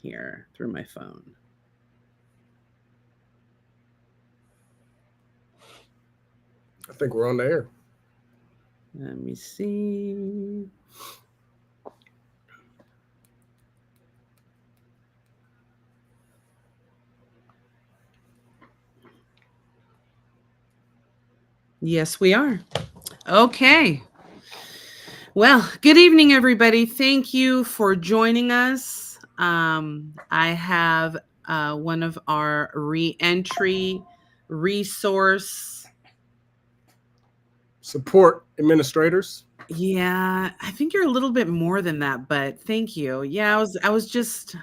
here through my phone. I think we're on the air. Let me see. Yes, we are. Okay. Well, good evening, everybody. Thank you for joining us. I have one of our reentry resource. Support administrators. Yeah, I think you're a little bit more than that, but thank you. Yeah, I was just You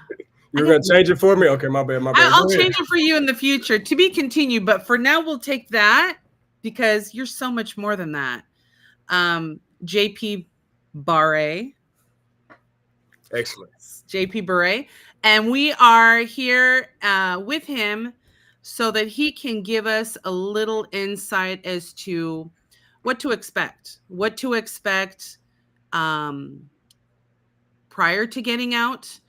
I were got gonna change it for me? Okay, my bad, my bad. I'll Go ahead. change it for you in the future to be continued, but for now we'll take that because you're so much more than that. JP Barre. Excellent. JP Barre. And we are here with him so that he can give us a little insight as to what to expect um, prior to getting out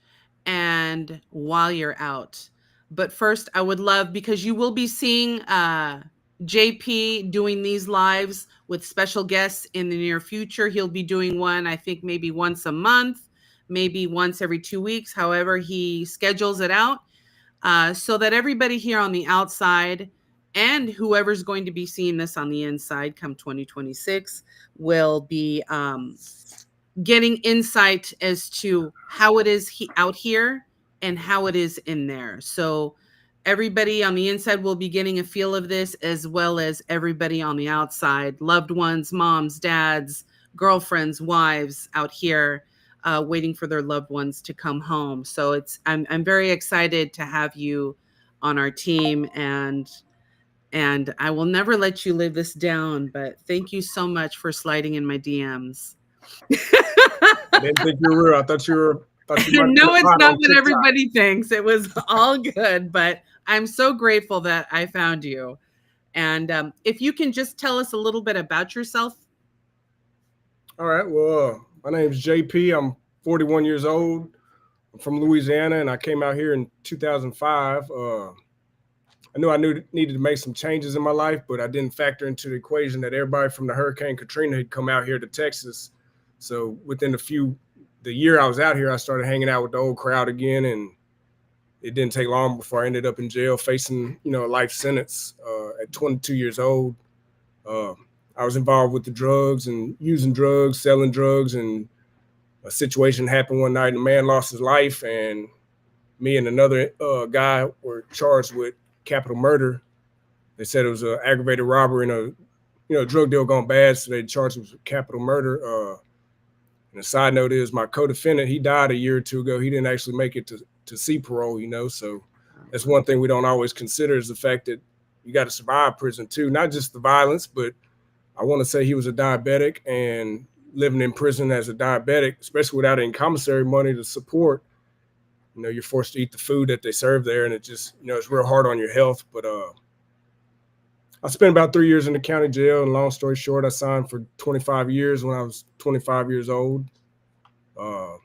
and while you're out. But first, I would love, because you will be seeing JP doing these lives with special guests in the near future. He'll be doing one, I think, maybe once a month, maybe once every 2 weeks, however he schedules it out, so that everybody here on the outside and whoever's going to be seeing this on the inside come 2026 will be getting insight as to how it is out here and how it is in there. So everybody on the inside will be getting a feel of this, as well as everybody on the outside, loved ones, moms, dads, girlfriends, wives out here waiting for their loved ones to come home. So I'm very excited to have you on our team, and I will never let you live this down, but thank you so much for sliding in my DMs. I didn't think you were real. I thought you might be No, it's hot not on what TikTok. everybody thinks. It was all good, but I'm so grateful that I found you. And if you can just tell us a little bit about yourself. All right. Well, my name's JP. I'm 41 years old. I'm from Louisiana, and I came out here in 2005. I knew needed to make some changes in my life, but I didn't factor into the equation that everybody from the Hurricane Katrina had come out here to Texas. So within the year I was out here, I started hanging out with the old crowd again, and it didn't take long before I ended up in jail facing, a life sentence at 22 years old. Uh, I was involved with the drugs and using drugs, selling drugs, and a situation happened one night. And a man lost his life, and me and another guy were charged with capital murder. They said it was an aggravated robbery and a drug deal gone bad, so they charged us with capital murder. And a side note is my co-defendant, he died a year or two ago. He didn't actually make it to see parole, so that's one thing we don't always consider is the fact that you got to survive prison too, not just the violence, but I want to say he was a diabetic, and living in prison as a diabetic, especially without any commissary money to support, you're forced to eat the food that they serve there, and it just, it's real hard on your health. But I spent about 3 years in the county jail, and long story short, I signed for 25 years when I was 25 years old. Uh,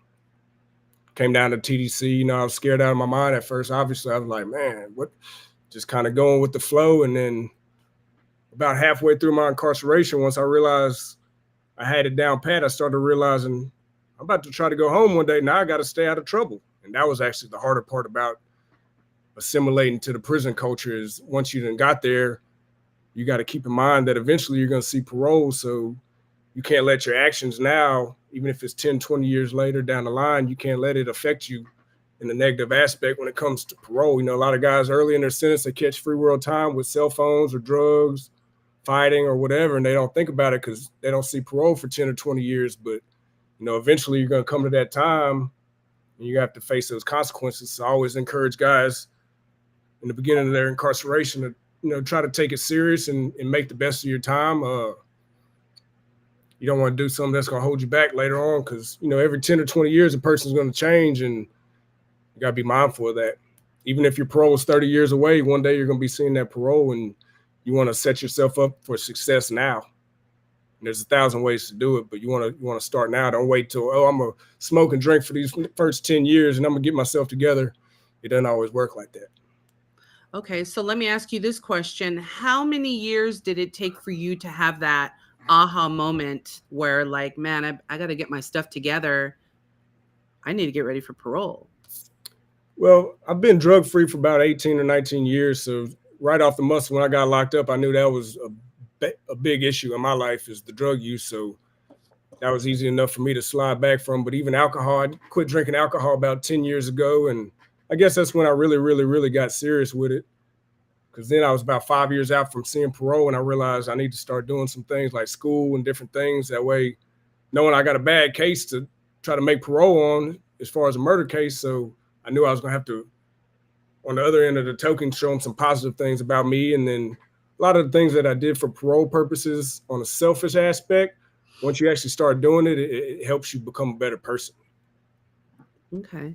Came down to TDC, I was scared out of my mind at first. Obviously, I was like, man, what? Just kind of going with the flow. And then about halfway through my incarceration, once I realized I had it down pat, I started realizing I'm about to try to go home one day. Now I got to stay out of trouble. And that was actually the harder part about assimilating to the prison culture is once you done got there, you got to keep in mind that eventually you're going to see parole. So you can't let your actions now, even if it's 10, 20 years later down the line, you can't let it affect you in the negative aspect when it comes to parole. A lot of guys early in their sentence, they catch free world time with cell phones or drugs, fighting or whatever, and they don't think about it because they don't see parole for 10 or 20 years. But, eventually you're going to come to that time and you have to face those consequences. So I always encourage guys in the beginning of their incarceration to, try to take it serious and make the best of your time. You don't want to do something that's going to hold you back later on because, every 10 or 20 years, a person's going to change, and you got to be mindful of that. Even if your parole is 30 years away, one day you're going to be seeing that parole, and you want to set yourself up for success now. And there's 1,000 ways to do it, but you want to start now. Don't wait till, oh, I'm gonna smoke and drink for these first 10 years and I'm gonna get myself together. It doesn't always work like that. Okay, so let me ask you this question. How many years did it take for you to have that aha moment where, like, man, I got to get my stuff together. I need to get ready for parole? Well, I've been drug free for about 18 or 19 years. So right off the muscle, when I got locked up, I knew that was a big issue in my life is the drug use. So that was easy enough for me to slide back from. But even alcohol, I quit drinking alcohol about 10 years ago. And I guess that's when I really, really, really got serious with it. Because then I was about 5 years out from seeing parole and I realized I need to start doing some things like school and different things. That way, knowing I got a bad case to try to make parole on as far as a murder case. So I knew I was going to have to, on the other end of the token, show them some positive things about me. And then a lot of the things that I did for parole purposes on a selfish aspect, once you actually start doing it, it helps you become a better person. Okay.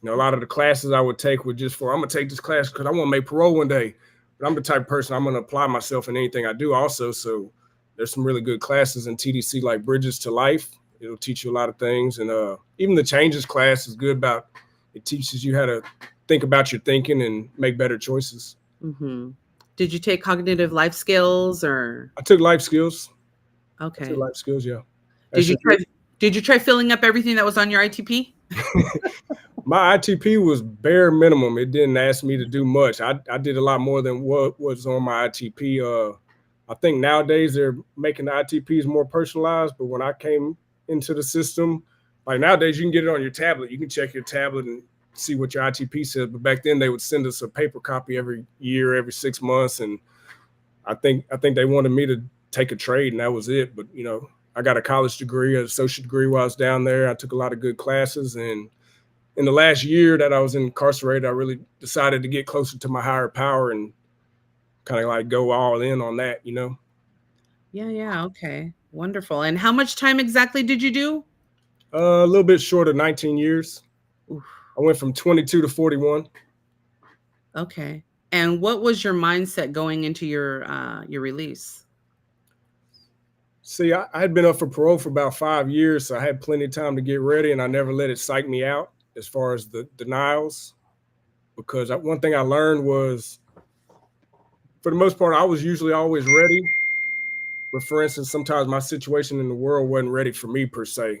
A lot of the classes I would take were just for, I'm going to take this class because I want to make parole one day. But I'm the type of person, I'm going to apply myself in anything I do also. So there's some really good classes in TDC like Bridges to Life. It'll teach you a lot of things. And even the Changes class is good about, it teaches you how to think about your thinking and make better choices. Mm-hmm. Did you take cognitive life skills or? I took life skills. Okay. I took life skills, yeah. Did you try filling up everything that was on your ITP? My ITP was bare minimum. It didn't ask me to do much. I did a lot more than what was on my ITP. I think nowadays they're making the ITPs more personalized, but when I came into the system, like nowadays you can get it on your tablet. You can check your tablet and see what your ITP says. But back then they would send us a paper copy every year, every 6 months. And I think they wanted me to take a trade and that was it. But, I got a college degree, an associate degree while I was down there. I took a lot of good classes. And in the last year that I was incarcerated, I really decided to get closer to my higher power and kind of like go all in on that, Yeah. Okay. Wonderful. And how much time exactly did you do? A little bit short of 19 years. Oof. I went from 22 to 41. Okay. And what was your mindset going into your release? See, I had been up for parole for about 5 years, so I had plenty of time to get ready, and I never let it psych me out as far as the denials. Because one thing I learned was, for the most part, I was usually always ready. But for instance, sometimes my situation in the world wasn't ready for me per se.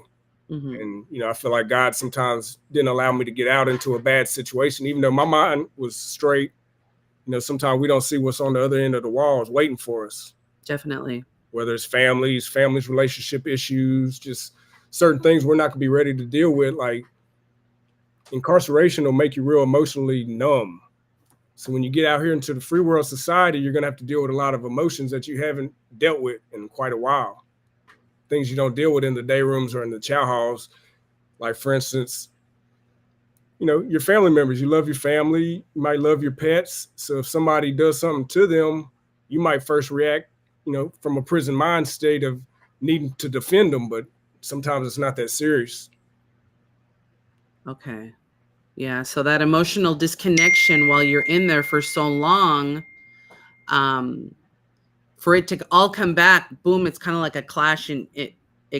Mm-hmm. And, I feel like God sometimes didn't allow me to get out into a bad situation, even though my mind was straight. Sometimes we don't see what's on the other end of the walls waiting for us. Definitely. Whether it's families, relationship issues, just certain things we're not going to be ready to deal with. Like incarceration will make you real emotionally numb. So when you get out here into the free world society, you're going to have to deal with a lot of emotions that you haven't dealt with in quite a while. Things you don't deal with in the day rooms or in the chow halls. Like, for instance, your family members, you love your family, you might love your pets. So if somebody does something to them, you might first react, from a prison mind state of needing to defend them, but sometimes it's not that serious. Okay. Yeah. So that emotional disconnection while you're in there for so long, for it to all come back, boom, it's kind of like a clash and it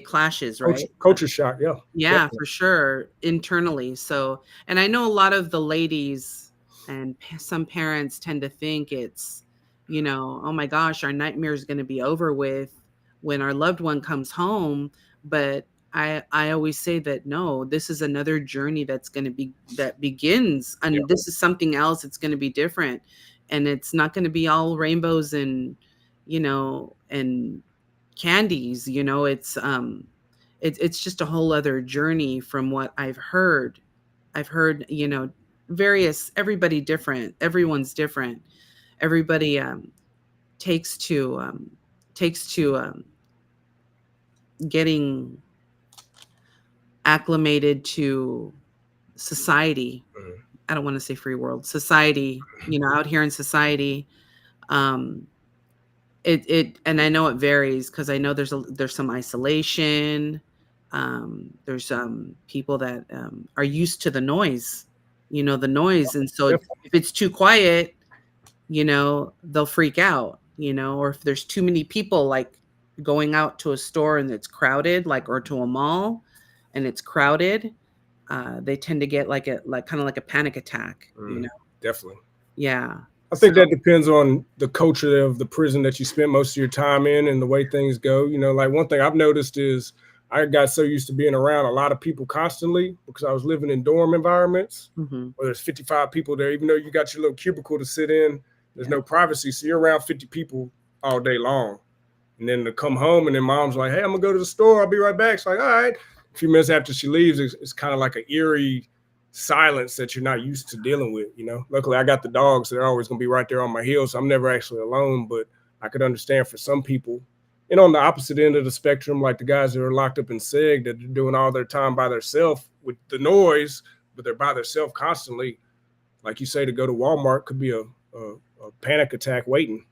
clashes, right? Culture shock. Yeah. Yeah, definitely. For sure. Internally. So, and I know a lot of the ladies and some parents tend to think it's, oh my gosh, our nightmare is going to be over with when our loved one comes home. But I always say that no, this is another journey that begins, and yeah. This is something else. It's going to be different, and it's not going to be all rainbows and and candies. It's just a whole other journey from what I've heard. Everybody different. Everyone's different. Everybody takes to getting acclimated to society. Mm-hmm. I don't want to say free world, society, out here in society. And I know it varies because I know there's some isolation. There's some people that are used to the noise, and so if it's too quiet, they'll freak out, or if there's too many people, like going out to a store and it's crowded, like, or to a mall and it's crowded, they tend to get like a like kind of like a panic attack, you know? Definitely. Yeah. I So think that depends on the culture of the prison that you spend most of your time in and the way things go. You know, like one thing I've noticed is I got so used to being around a lot of people constantly because I was living in dorm environments mhm, where there's 55 people there, even though you got your little cubicle to sit in, there's yeah. no privacy. So you're around 50 people all day long. And then to come home and then mom's like, hey, I'm gonna go to the store. I'll be right back. It's like, all right. A few minutes after she leaves, it's kind of like an eerie silence that you're not used to dealing with, you know. Luckily, I got the dogs, so they're always gonna be right there on my heels. So I'm never actually alone, but I could understand for some people. And on the opposite end of the spectrum, like the guys that are locked up in SEG that are doing all their time by themselves with the noise, but they're by themselves constantly. Like you say, to go to Walmart could be a panic attack waiting.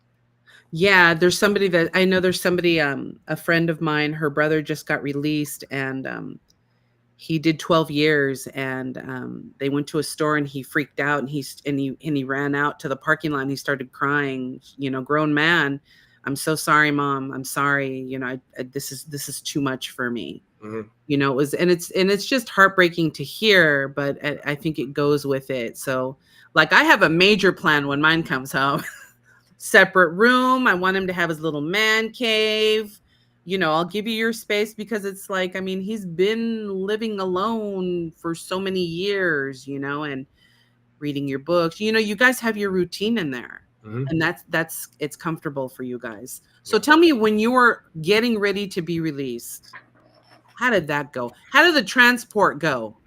Yeah, there's somebody that I know there's somebody a friend of mine, her brother just got released and he did 12 years and they went to a store and he freaked out and he ran out to the parking lot and he started crying, you know, grown man. I'm so sorry, mom. I'm sorry. You know, this is too much for me. Mm-hmm. You know, it was and it's just heartbreaking to hear, but I think it goes with it. So like I have a major plan when mine comes home. Separate room. I want him to have his little man cave. You know, I'll give you your space because it's like, I mean, he's been living alone for so many years, you know, and reading your books. You know, you guys have your routine in there. Mm-hmm. And that's it's comfortable for you guys. So Yeah. tell me when you were getting ready to be released, how did that go? How did the transport go?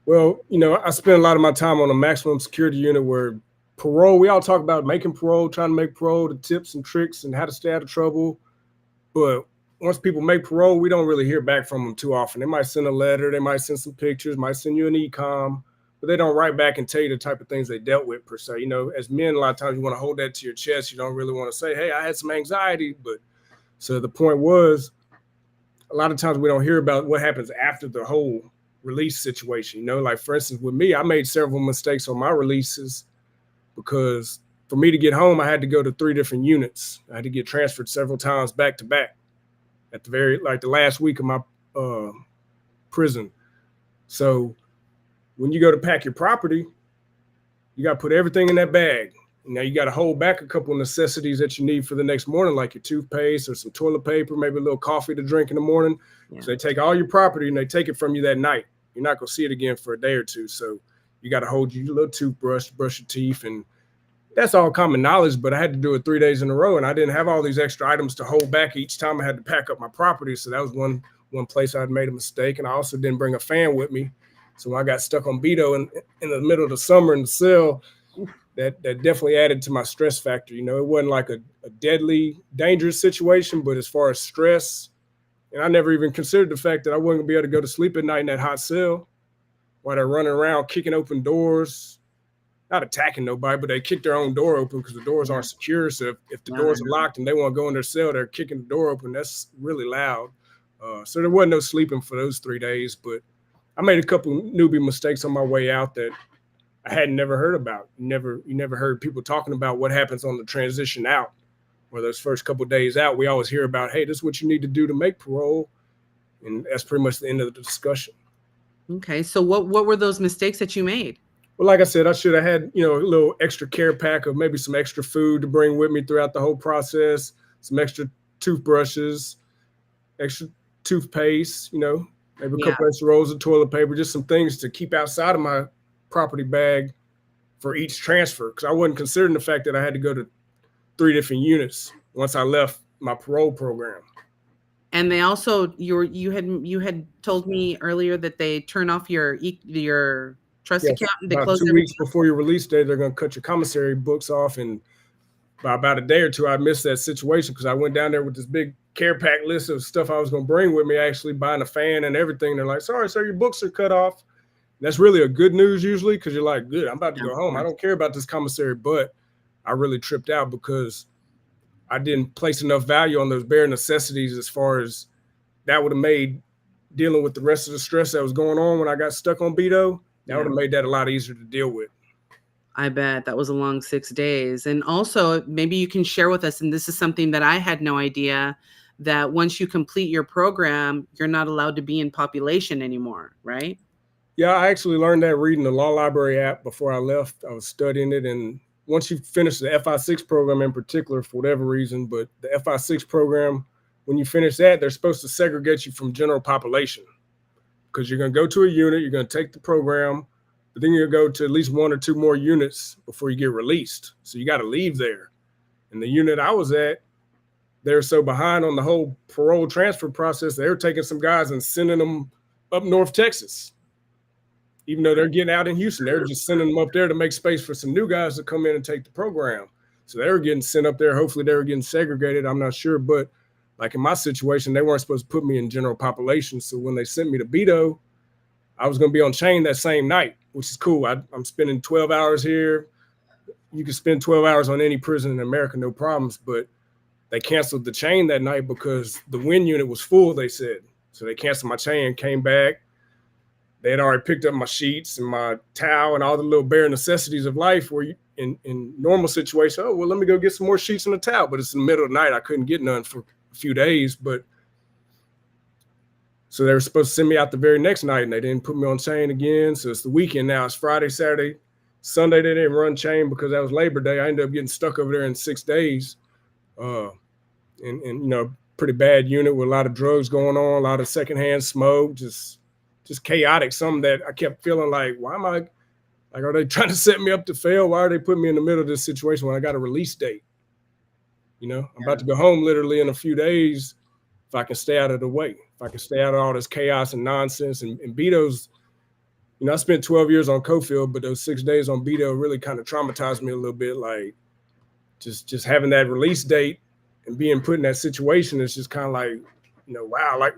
Well, you know, I spent a lot of my time on a maximum security unit where parole, we all talk about making parole, trying to make parole, the tips and tricks and how to stay out of trouble. But once people make parole, we don't really hear back from them too often. They might send a letter, they might send some pictures, might send you an e-com, but they don't write back and tell you the type of things they dealt with per se. You know, as men, a lot of times you want to hold that to your chest. You don't really want to say, hey, I had some anxiety. But so the point was, a lot of times we don't hear about what happens after the whole release situation. You know, like for instance, with me, I made several mistakes on my releases because for me to get home, I had to go to 3 different units. I had to get transferred several times back to back at the very, like the last week of my prison. So when you go to pack your property, you got to put everything in that bag. Now you got to hold back a couple of necessities that you need for the next morning, like your toothpaste or some toilet paper, maybe a little coffee to drink in the morning. Yeah. So they take all your property and they take it from you that night. You're not going to see it again for a day or two. So you got to hold your little toothbrush, brush your teeth, and that's all common knowledge, but I had to do it 3 days in a row, and I didn't have all these extra items to hold back each time I had to pack up my property. So that was one place I had made a mistake, and I also didn't bring a fan with me. So when I got stuck on Beto in the middle of the summer in the cell, that definitely added to my stress factor. You know, it wasn't like a deadly, dangerous situation, but as far as stress, and I never even considered the fact that I wasn't gonna be able to go to sleep at night in that hot cell while they're running around kicking open doors, not attacking nobody, but they kick their own door open because the doors aren't secure. So if the Yeah, doors are locked and they want to go in their cell, they're kicking the door open. That's really loud. So there wasn't no sleeping for those 3 days, but I made a couple newbie mistakes on my way out that I had never heard about. You never heard people talking about what happens on the transition out, or those first couple of days out. We always hear about, hey, this is what you need to do to make parole, and that's pretty much the end of the discussion. okay. So what were those mistakes that you made? Well, like I said, I should have had, you know, a little extra care pack of maybe some extra food to bring with me throughout the whole process, some extra toothbrushes, extra toothpaste, you know, maybe a Yeah. couple extra rolls of toilet paper, just some things to keep outside of my property bag for each transfer. Because I wasn't considering the fact that I had to go to 3 different units once I left my parole program. And they also you had told me earlier that they turn off your trust Yes, account and they about close 2 weeks everything. before your release date, they're going to cut your commissary books off. And by about a day or two, I missed that situation because I went down there with this big care pack list of stuff I was going to bring with me, actually buying a fan and everything. They're like, sorry, sir, your books are cut off. And that's really a good news usually because you're like, good, I'm about to Yeah, go of home. I course. don't care about this commissary, but I really tripped out because I didn't place enough value on those bare necessities as far as that would have made dealing with the rest of the stress that was going on when I got stuck on Beto. That would Yeah. have made that a lot easier to deal with. I bet that was a long 6 days. And also, maybe you can share with us, and this is something that I had no idea, that once you complete your program, you're not allowed to be in population anymore, right? Yeah, I actually learned that reading the Law Library app before I left. I was studying it, and once you finish the FI6 program in particular, for whatever reason, but the FI6 program, when you finish that, they're supposed to segregate you from general population because you're going to go to a unit, you're going to take the program, but then you're going to go to at least one or two more units before you get released. So you got to leave there. And the unit I was at, they're so behind on the whole parole transfer process, they were taking some guys and sending them up North Texas. Even though they're getting out in Houston, they're just sending them up there to make space for some new guys to come in and take the program. So they were getting sent up there. Hopefully they were getting segregated. I'm not sure. But like in my situation, they weren't supposed to put me in general population. So when they sent me to Beto, I was going to be on chain that same night, which is cool. I'm spending 12 hours here. You can spend 12 hours on any prison in America, no problems. But they canceled the chain that night because the WIN unit was full, they said. So they canceled my chain, came back. They had already picked up my sheets and my towel and all the little bare necessities of life where you, in normal situations, oh, well, let me go get some more sheets and a towel. But it's in the middle of the night. I couldn't get none for a few days. But so they were supposed to send me out the very next night, and they didn't put me on chain again. So it's the weekend now. It's Friday, Saturday, Sunday. They didn't run chain because that was Labor Day. I ended up getting stuck over there in 6 days. And you know, pretty bad unit with a lot of drugs going on, a lot of secondhand smoke, just chaotic. Something that I kept feeling like, why am I, like, are they trying to set me up to fail? Why are they putting me in the middle of this situation when I got a release date? You know, I'm about to go home literally in a few days if I can stay out of the way, if I can stay out of all this chaos and nonsense. And Beto's, you know, I spent 12 years on Cofield, but those 6 days on Beto really kind of traumatized me a little bit. Like just having that release date and being put in that situation is just kind of like, you know, wow. Like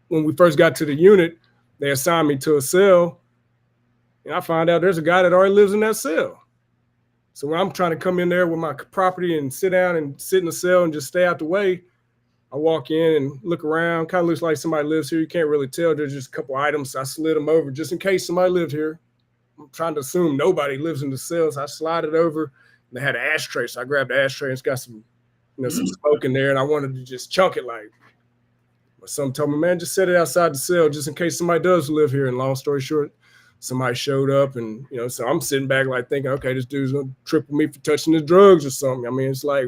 when we first got to the unit, they assigned me to a cell, and I find out there's a guy that already lives in that cell. So when I'm trying to come in there with my property and sit down and sit in the cell and just stay out the way, I walk in and look around. Kind of looks like somebody lives here. You can't really tell. There's just a couple items. I slid them over just in case somebody lived here. I'm trying to assume nobody lives in the cells. I slide it over. And they had an ashtray, so I grabbed the ashtray and it's got some, you know, some smoke in there, and I wanted to just chunk it like. But some told me, man, just set it outside the cell just in case somebody does live here. And long story short, somebody showed up, and you know, so I'm sitting back like thinking, okay, this dude's gonna triple me for touching the drugs or something. I mean, it's like,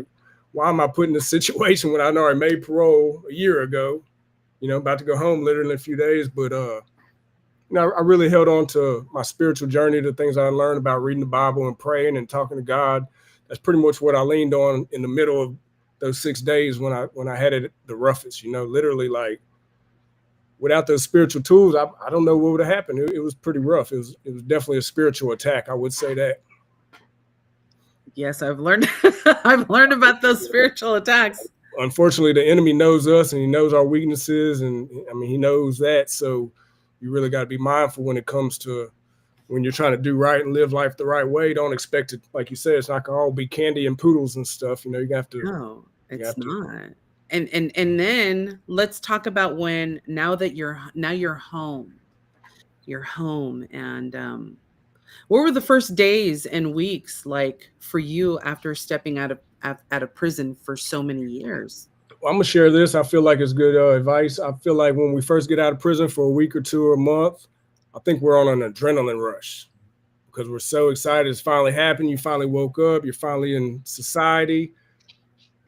why am I put in this situation when I know I made parole a year ago? You know, about to go home literally in a few days. But you know, I really held on to my spiritual journey, the things I learned about reading the Bible and praying and talking to God. That's pretty much what I leaned on in the middle of those 6 days when I had it the roughest. You know, literally, like, without those spiritual tools, I don't know what would have happened. It was pretty rough. It was definitely a spiritual attack. I would say that. Yes, I've learned I've learned about those spiritual attacks. Unfortunately, the enemy knows us and he knows our weaknesses, and I mean, he knows that. So you really got to be mindful when it comes to when you're trying to do right and live life the right way. Don't expect it, like you said, it's not gonna all be candy and poodles and stuff. You know, you have to. No, it's not. And then let's talk about when now you're home. You're home, and what were the first days and weeks like for you after stepping out of prison for so many years? Well, I'm gonna share this. I feel like it's good advice. I feel like when we first get out of prison for a week or two or a month, I think we're on an adrenaline rush because we're so excited it's finally happened. You finally woke up. You're finally in society.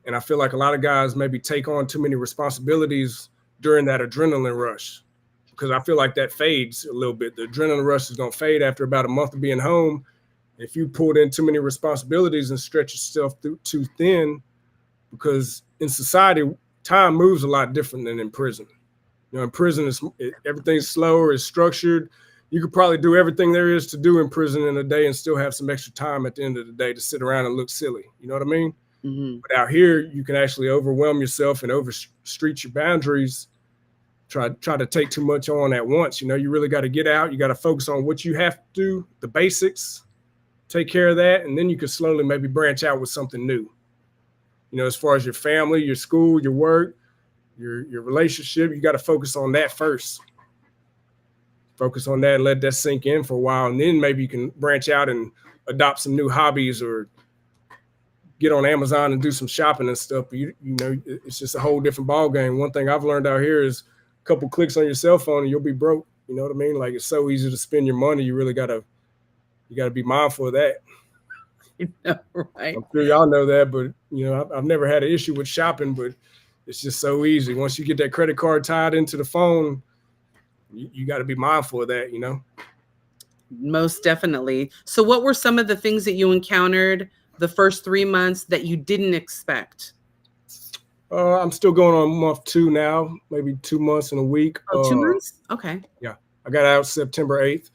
And I feel like a lot of guys maybe take on too many responsibilities during that adrenaline rush because I feel like that fades a little bit. The adrenaline rush is going to fade after about a month of being home. If you pulled in too many responsibilities and stretch yourself too thin, because in society, time moves a lot different than in prison. You know, in prison, everything's slower, it's structured. You could probably do everything there is to do in prison in a day and still have some extra time at the end of the day to sit around and look silly. You know what I mean? Mm-hmm. But out here, you can actually overwhelm yourself and overstretch your boundaries. Try to take too much on at once. You know, you really got to get out. You got to focus on what you have to do, the basics, take care of that, and then you can slowly maybe branch out with something new. You know, as far as your family, your school, your work, your relationship, you got to focus on that first. focus on that and let that sink in for a while, and then maybe you can branch out and adopt some new hobbies or get on Amazon and do some shopping and stuff. But you know, it's just a whole different ball game. One thing I've learned out here is a couple clicks on your cell phone and you'll be broke. You know what I mean? Like, it's so easy to spend your money. You really gotta be mindful of that. You know, right? I'm sure y'all know that, but you know, I've never had an issue with shopping, but it's just so easy. Once you get that credit card tied into the phone, you got to be mindful of that, you know? Most definitely. So what were some of the things that you encountered the first 3 months that you didn't expect? I'm still going on month 2 now, maybe 2 months and a week. Oh, 2 months? Okay. Yeah, I got out September 8th.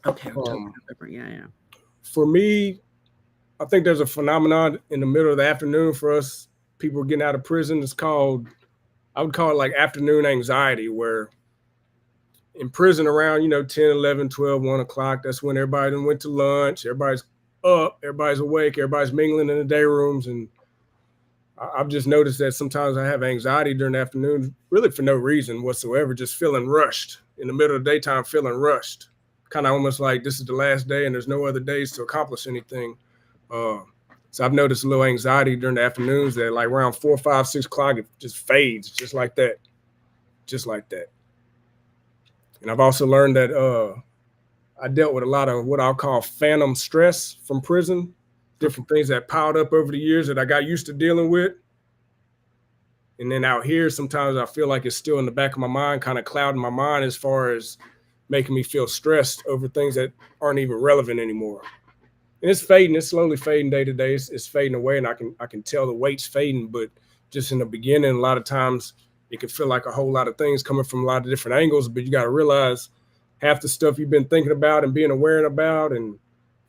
Okay. October, November. Yeah. For me, I think there's a phenomenon in the middle of the afternoon for us people getting out of prison. It's called, I would call it like afternoon anxiety, where in prison around, you know, 10, 11, 12, 1 o'clock, that's when everybody done went to lunch, everybody's up, everybody's awake, everybody's mingling in the day rooms. And I've just noticed that sometimes I have anxiety during the afternoon, really for no reason whatsoever, just feeling rushed in the middle of the daytime, feeling rushed, kind of almost like this is the last day and there's no other days to accomplish anything. So I've noticed a little anxiety during the afternoons that like around 4, 5, 6 o'clock, it just fades just like that, just like that. And I've also learned that I dealt with a lot of what I'll call phantom stress from prison, different things that piled up over the years that I got used to dealing with. And then out here, sometimes I feel like it's still in the back of my mind, kind of clouding my mind as far as making me feel stressed over things that aren't even relevant anymore. And it's fading, it's slowly fading day to day. It's fading away, and I can tell the weight's fading. But just in the beginning, a lot of times it can feel like a whole lot of things coming from a lot of different angles. But you got to realize half the stuff you've been thinking about and being aware about and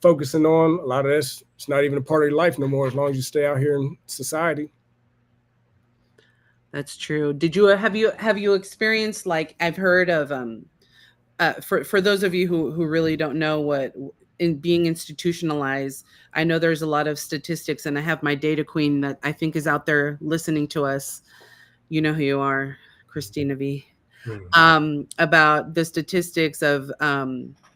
focusing on, a lot of that's it's not even a part of your life no more, as long as you stay out here in society. That's true. Did you have you experienced, like, I've heard of for those of you who really don't know what in being institutionalized, I know there's a lot of statistics, and I have my data queen that I think is out there listening to us. You know who you are, Christina V. About the statistics of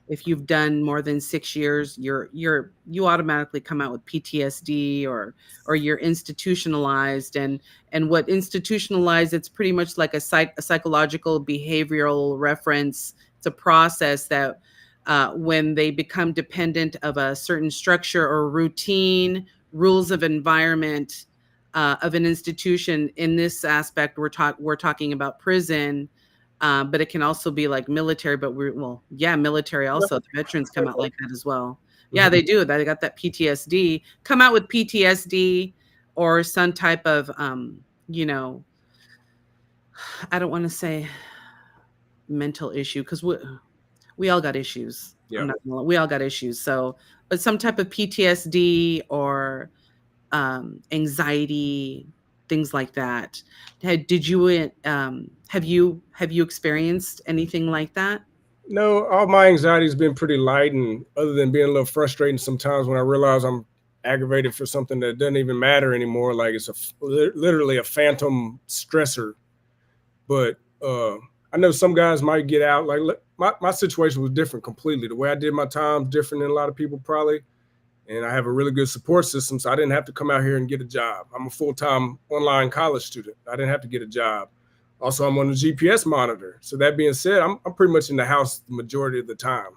if you've done more than 6 years, you automatically come out with PTSD or you're institutionalized. And what institutionalized, it's pretty much like a psychological behavioral reference. It's a process that when they become dependent of a certain structure or routine, rules of environment of an institution. In this aspect, we're talking about prison. But it can also be like military, but military also. The veterans come out like that as well. Yeah, they do. They got that PTSD, come out with PTSD or some type of, you know, I don't want to say mental issue, because we all got issues. Yeah. We all got issues. So, but some type of PTSD or anxiety, things like that. Did you have you experienced anything like that? No, all my anxiety has been pretty light, and other than being a little frustrating sometimes when I realize I'm aggravated for something that doesn't even matter anymore, like it's literally a phantom stressor. But I know some guys might get out. Like my situation was different completely. The way I did my time different than a lot of people probably. And I have a really good support system, so I didn't have to come out here and get a job. I'm a full-time online college student. I didn't have to get a job. Also, I'm on the GPS monitor. So that being said, I'm pretty much in the house the majority of the time.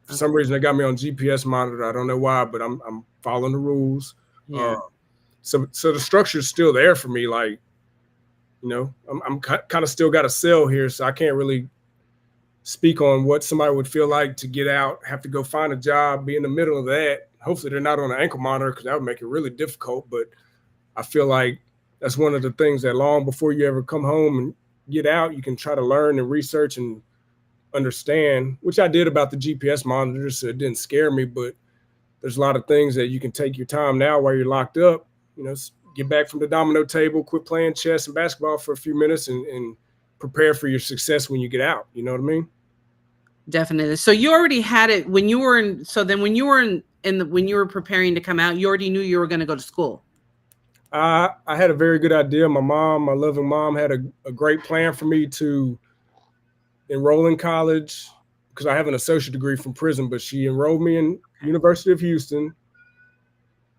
For some reason, they got me on GPS monitor. I don't know why, but I'm following the rules. Yeah. So the structure is still there for me. Like, you know, I'm kind of still got a cell here, so I can't really speak on what somebody would feel like to get out, have to go find a job, be in the middle of that. Hopefully they're not on an ankle monitor, because that would make it really difficult. But I feel like that's one of the things that long before you ever come home and get out, you can try to learn and research and understand, which I did about the GPS monitor, so it didn't scare me. But there's a lot of things that you can take your time now while you're locked up, you know, get back from the domino table, quit playing chess and basketball for a few minutes, and prepare for your success when you get out. You know what I mean? Definitely. So you already had it when you were in. So then when you were when you were preparing to come out, you already knew you were going to go to school. I had a very good idea. My mom, my loving mom, had a great plan for me to enroll in college, because I have an associate degree from prison, but she enrolled me in University of Houston.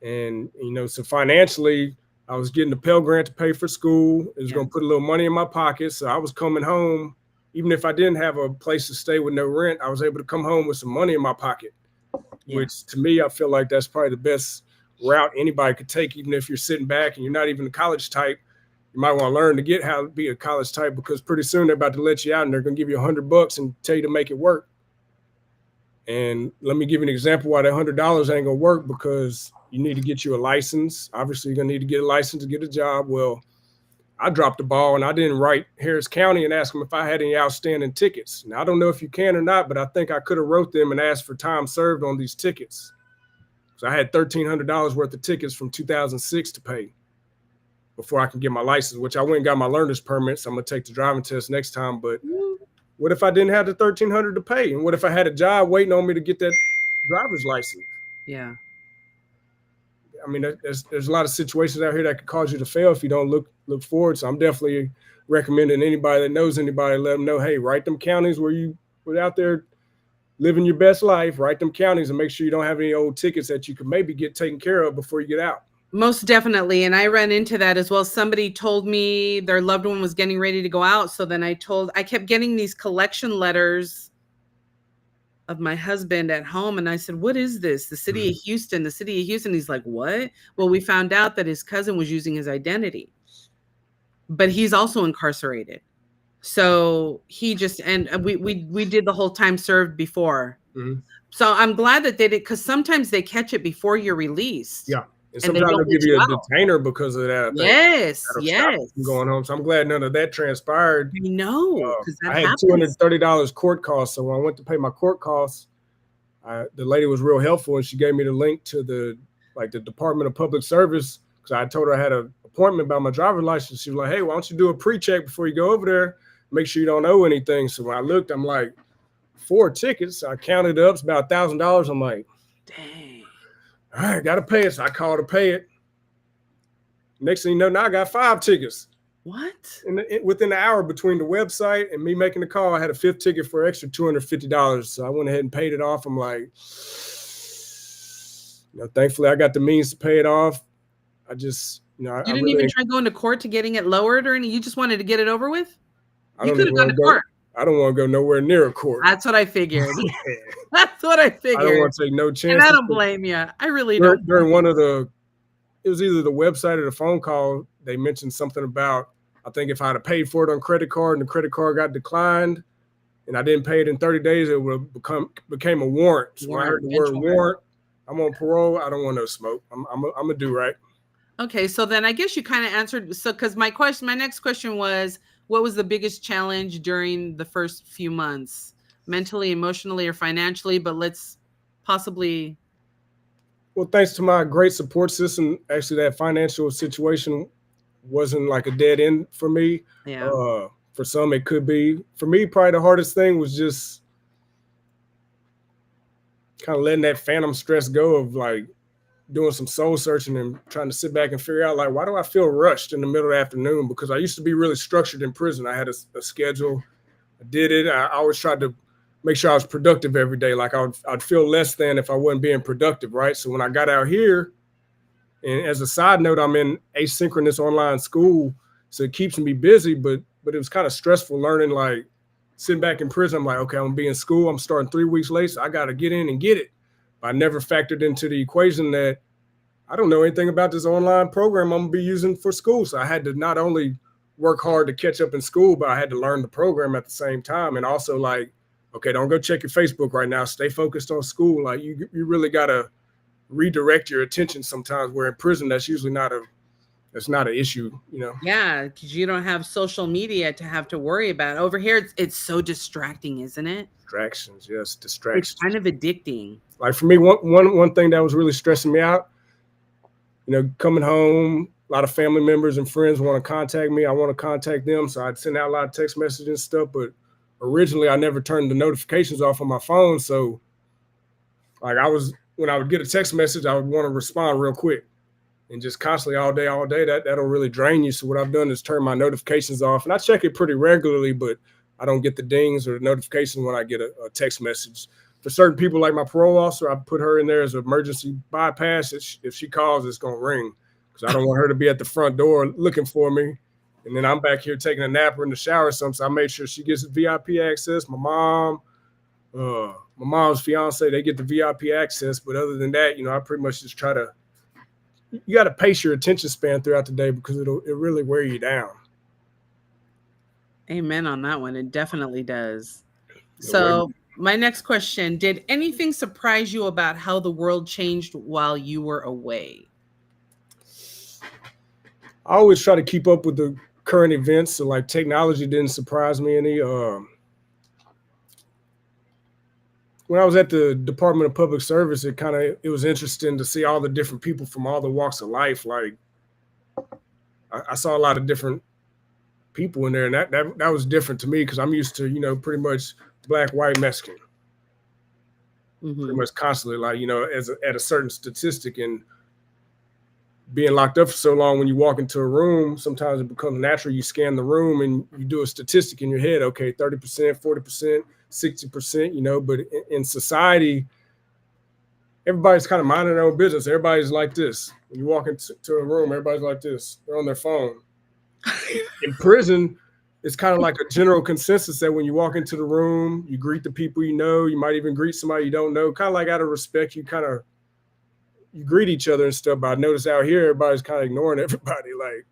And, so financially, I was getting the Pell Grant to pay for school. It was going to put a little money in my pocket. So I was coming home, even if I didn't have a place to stay with no rent, I was able to come home with some money in my pocket, which to me, I feel like that's probably the best route anybody could take, even if you're sitting back and you're not even a college type. You might want to learn to get how to be a college type, because pretty soon they're about to let you out and they're going to give you $100 and tell you to make it work. And let me give you an example why that $100 ain't going to work, because you need to get you a license. Obviously, you're going to need to get a license to get a job. Well, I dropped the ball and I didn't write Harris County and ask them if I had any outstanding tickets. Now, I don't know if you can or not, but I think I could have wrote them and asked for time served on these tickets. So I had $1,300 worth of tickets from 2006 to pay before I can get my license, which I went and got my learner's permit. So I'm going to take the driving test next time. But what if I didn't have the $1,300 to pay? And what if I had a job waiting on me to get that driver's license? Yeah. I mean, there's a lot of situations out here that could cause you to fail if you don't look forward. So I'm definitely recommending anybody that knows anybody, let them know, hey, write them counties where you were out there living your best life, write them counties and make sure you don't have any old tickets that you could maybe get taken care of before you get out. Most definitely. And I ran into that as well. Somebody told me their loved one was getting ready to go out. So then I kept getting these collection letters of my husband at home. And I said, what is this? The city of Houston, the city of Houston. He's like, what? Well, we found out that his cousin was using his identity, but he's also incarcerated. So he just, and we did the whole time served before. So I'm glad that they did, because sometimes they catch it before you're released. Yeah. And sometimes they'll give you a detainer because of that. Yes. Going home. So I'm glad none of that transpired. No, I had $230 court costs. So when I went to pay my court costs, the lady was real helpful, and she gave me the link to the Department of Public Service, because I told her I had an appointment about my driver's license. She was like, hey, why don't you do a pre-check before you go over there? Make sure you don't owe anything. So when I looked, I'm like, 4 tickets. I counted it up. It's about $1,000. I'm like, dang. All right, got to pay it. So I called to pay it. Next thing you know, now I got 5 tickets. What? And within an hour between the website and me making the call, I had a 5th ticket for an extra $250. So I went ahead and paid it off. I'm like, thankfully I got the means to pay it off. I just, you didn't even try going to court to getting it lowered or anything? You just wanted to get it over with? You could have gone to court. I don't want to go nowhere near a court. That's what I figured. That's what I figured. I don't want to take no chances. And I don't blame you. I really don't. During it was either the website or the phone call, they mentioned something about, I think if I had paid for it on credit card and the credit card got declined and I didn't pay it in 30 days, it would became a warrant. So when I heard the word warrant, I'm on parole. I don't want no smoke. I'm gonna do right. Okay, so then I guess you kind of answered. So, because my next question was, what was the biggest challenge during the first few months, mentally, emotionally, or financially? But let's possibly. Well, thanks to my great support system, actually, that financial situation wasn't like a dead end for me. Yeah. For some, it could be. For me, probably the hardest thing was just kind of letting that phantom stress go of like doing some soul searching and trying to sit back and figure out, like, why do I feel rushed in the middle of the afternoon? Because I used to be really structured in prison. I had a schedule. I did it. I always tried to make sure I was productive every day. Like I'd feel less than if I wasn't being productive, right? So when I got out here, and as a side note, I'm in asynchronous online school, so it keeps me busy, but it was kind of stressful learning, like sitting back in prison. I'm like, okay, I'm gonna be in school. I'm starting 3 weeks late, so I got to get in and get it. I never factored into the equation that I don't know anything about this online program I'm gonna be using for school. So I had to not only work hard to catch up in school, but I had to learn the program at the same time. And also, like, okay, don't go check your Facebook right now. Stay focused on school. Like you really gotta redirect your attention sometimes, where in prison that's usually not an issue, Yeah, because you don't have social media to have to worry about. Over here, it's so distracting, isn't it? Distractions, yes, distractions. It's kind of addicting. Like for me, one thing that was really stressing me out, coming home, a lot of family members and friends want to contact me. I want to contact them, so I'd send out a lot of text messages and stuff. But originally, I never turned the notifications off on my phone, so like when I would get a text message, I would want to respond real quick. And just constantly all day, that'll really drain you. So what I've done is turn my notifications off, and I check it pretty regularly, but I don't get the dings or the notifications when I get a text message. For certain people, like my parole officer, I put her in there as an emergency bypass. If she calls, it's gonna ring because I don't want her to be at the front door looking for me, and then I'm back here taking a nap or in the shower or something. So I make sure she gets VIP access. My mom's fiance, they get the VIP access. But other than that, I pretty much just try to. You got to pace your attention span throughout the day because it really wear you down. Amen on that one. It definitely does. It'll wear So, you. my next question, did anything surprise you about how the world changed while you were away? I always try to keep up with the current events. So like technology didn't surprise me any. When I was at the Department of Public Service, it was interesting to see all the different people from all the walks of life. Like I saw a lot of different people in there, and that was different to me because I'm used to pretty much black, white, Mexican, pretty Mm-hmm. much constantly like at a certain statistic. And being locked up for so long, when you walk into a room, sometimes it becomes natural. You scan the room and you do a statistic in your head. Okay, 30%, 40%, 60%. But in society, everybody's kind of minding their own business. Everybody's like this. When you walk into a room, everybody's like this. They're on their phone. In prison, it's kind of like a general consensus that when you walk into the room, you greet the people you know. You might even greet somebody you don't know. Kind of like out of respect, you greet each other and stuff. But I notice out here, everybody's kind of ignoring everybody, like,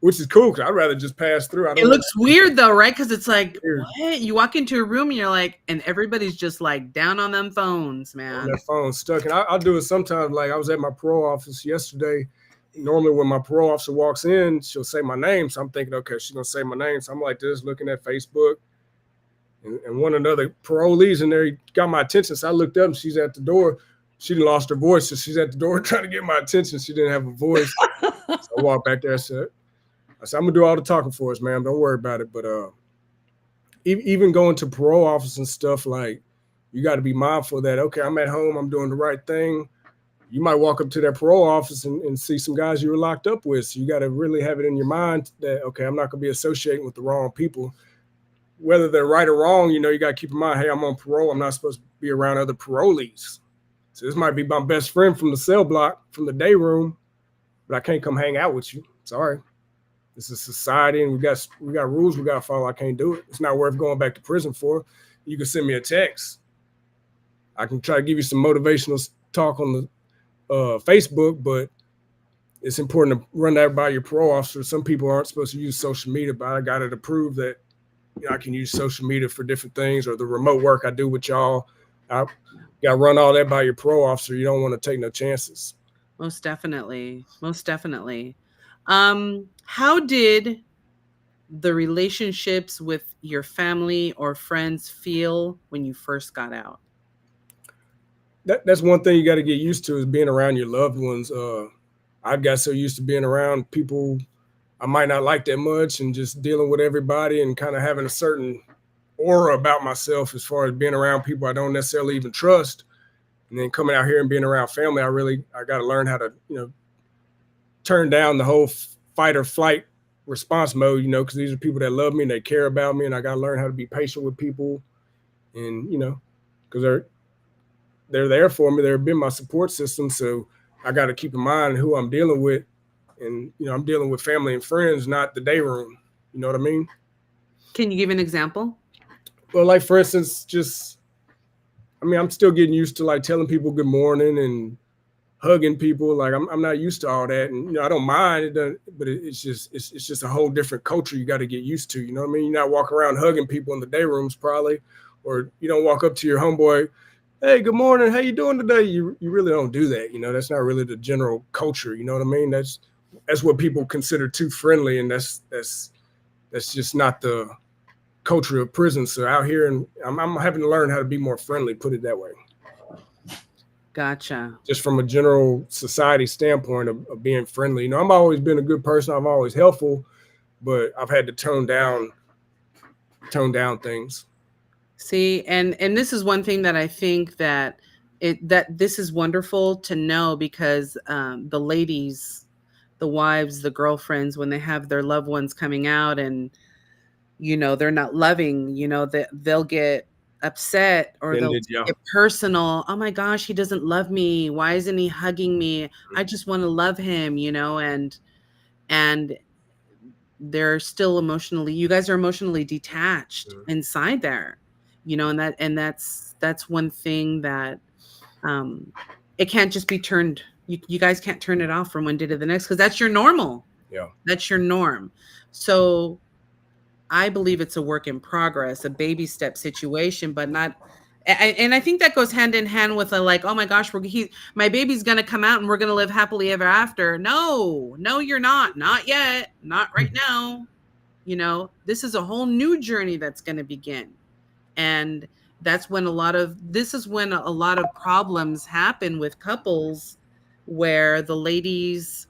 which is cool because I'd rather just pass through. I It don't want looks weird though, right? Because it's to like, hear what? You walk into a room and you're like, and everybody's just like down on them phones, on man. their phone stuck. And I'll do it sometimes. Like I was at my parole office yesterday. Normally, when my parole officer walks in, she'll say my name. So I'm thinking, okay, she's gonna say my name. So I'm like this, looking at Facebook, and one of the other parolees in there got my attention. So I looked up, and she's at the door. She lost her voice, so she's at the door trying to get my attention. She didn't have a voice. So I walked back there. I said, I'm gonna do all the talking for us, ma'am. Don't worry about it. But even going to parole office and stuff, like you got to be mindful that okay, I'm at home, I'm doing the right thing. You might walk up to that parole office and see some guys you were locked up with. So you got to really have it in your mind that okay, I'm not gonna be associating with the wrong people, whether they're right or wrong. You got to keep in mind, hey, I'm on parole. I'm not supposed to be around other parolees. So this might be my best friend from the cell block, from the day room, but I can't come hang out with you. Sorry. This is society, and we got rules we got to follow. I can't do it. It's not worth going back to prison for. You can send me a text. I can try to give you some motivational talk on the Facebook, but it's important to run that by your parole officer. Some people aren't supposed to use social media, but I got it to prove that I can use social media for different things, or the remote work I do with y'all. I got to run all that by your parole officer. You don't want to take no chances. Most definitely. Most definitely. How did the relationships with your family or friends feel when you first got out? That's one thing you got to get used to is being around your loved ones. I got so used to being around people I might not like that much and just dealing with everybody and kind of having a certain aura about myself as far as being around people I don't necessarily even trust. And then coming out here and being around family, I got to learn how to, turn down the whole fight or flight response mode, because these are people that love me and they care about me. And I got to learn how to be patient with people and, because they're there for me. They've been my support system. So I got to keep in mind who I'm dealing with. And, I'm dealing with family and friends, not the day room. You know what I mean? Can you give an example? Well, like for instance, I'm still getting used to like telling people good morning and hugging people. Like I'm not used to all that. And, I don't mind it, but it's just a whole different culture you got to get used to. You know what I mean? You're not walking around hugging people in the day rooms probably, or you don't walk up to your homeboy, hey, good morning. How you doing today? You really don't do that. That's not really the general culture. You know what I mean? That's what people consider too friendly. And that's just not the culture of prison. So out here, and I'm having to learn how to be more friendly, put it that way. Gotcha. Just from a general society standpoint of being friendly. I've always been a good person. I'm always helpful, but I've had to tone down things. See, and this is one thing that I think that this is wonderful to know because the ladies, the wives, the girlfriends, when they have their loved ones coming out and they're not loving, that they'll get upset or they'll Offended, take yeah. it personal. Oh my gosh, he doesn't love me. Why isn't he hugging me? I just want to love him, and they're still emotionally, you guys are emotionally detached Mhm. inside there, and that's one thing that um it can't just be turned, you guys can't turn it off from one day to the next because that's your normal. Yeah. That's your norm. So I believe it's a work in progress, a baby step situation, but not. And I think that goes hand in hand with a like, oh my gosh, my baby's gonna come out and we're gonna live happily ever after. No, no, you're not yet, not right now. This is a whole new journey that's gonna begin, and this is when a lot of problems happen with couples, where the ladies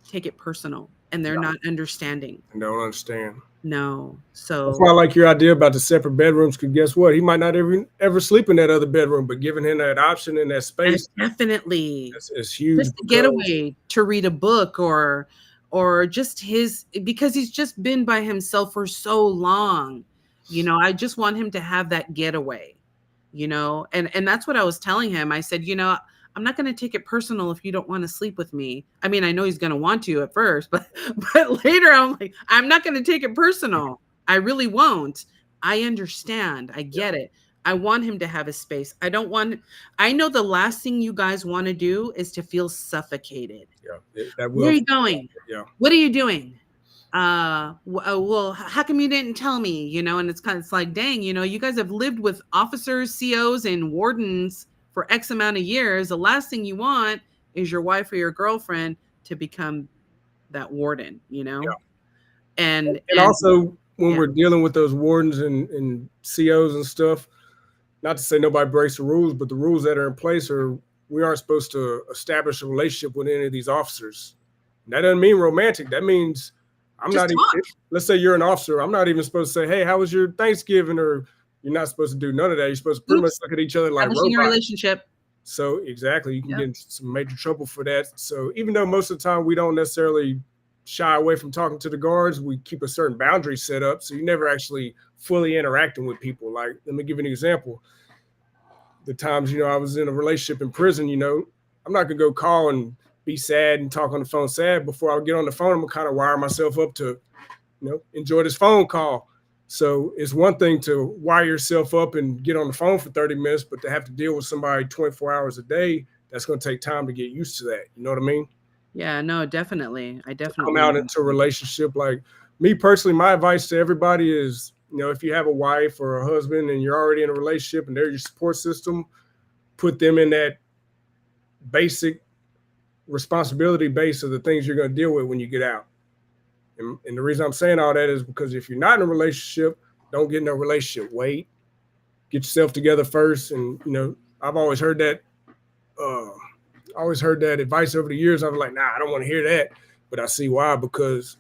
take it personal and they're Yeah. not understanding. I don't understand. No, That's why I so like your idea about the separate bedrooms. Because guess what? He might not ever sleep in that other bedroom, but giving him that option and that space definitely is huge just a because getaway to read a book, or just because he's just been by himself for so long. I just want him to have that getaway, and that's what I was telling him. I said, I'm not going to take it personal if you don't want to sleep with me. I mean, I know he's going to want to at first, but later I'm like, I'm not going to take it personal. I really won't. I understand. I yeah, get it. I want him to have his space. I know the last thing you guys want to do is to feel suffocated. that Where are will you going? yeah. What are you doing? Well, how come you didn't tell me? And it's like, dang, you guys have lived with officers, COs, and wardens for X amount of years. The last thing you want is your wife or your girlfriend to become that warden, And and also when yeah, we're dealing with those wardens and COs and stuff, not to say nobody breaks the rules, but the rules that are in place are we aren't supposed to establish a relationship with any of these officers. And that doesn't mean romantic. That means I'm just not even. talk. Let's say you're an officer. I'm not even supposed to say, "Hey, how was your Thanksgiving?" Or you're not supposed to do none of that. You're supposed to pretty much Oops, look at each other like establishing a robots. relationship. So exactly, you can get Yep. in some major trouble for that. So even though most of the time we don't necessarily shy away from talking to the guards, we keep a certain boundary set up. So you never actually fully interacting with people. Like, let me give you an example. The times, I was in a relationship in prison, I'm not gonna go call and be sad and talk on the phone sad. Before I get on the phone, I'm gonna kind of wire myself up to, enjoy this phone call. So it's one thing to wire yourself up and get on the phone for 30 minutes, but to have to deal with somebody 24 hours a day, that's going to take time to get used to that. You know what I mean? Yeah, no, definitely. I To come definitely out into a understand. relationship, like me personally, my advice to everybody is, if you have a wife or a husband and you're already in a relationship and they're your support system, put them in that basic responsibility base of the things you're going to deal with when you get out. And the reason I'm saying all that is because if you're not in a relationship, don't get in a relationship. Wait, get yourself together first. And I've uh, always heard that advice over the years. I was like, nah, I don't want to hear that. But I see why, because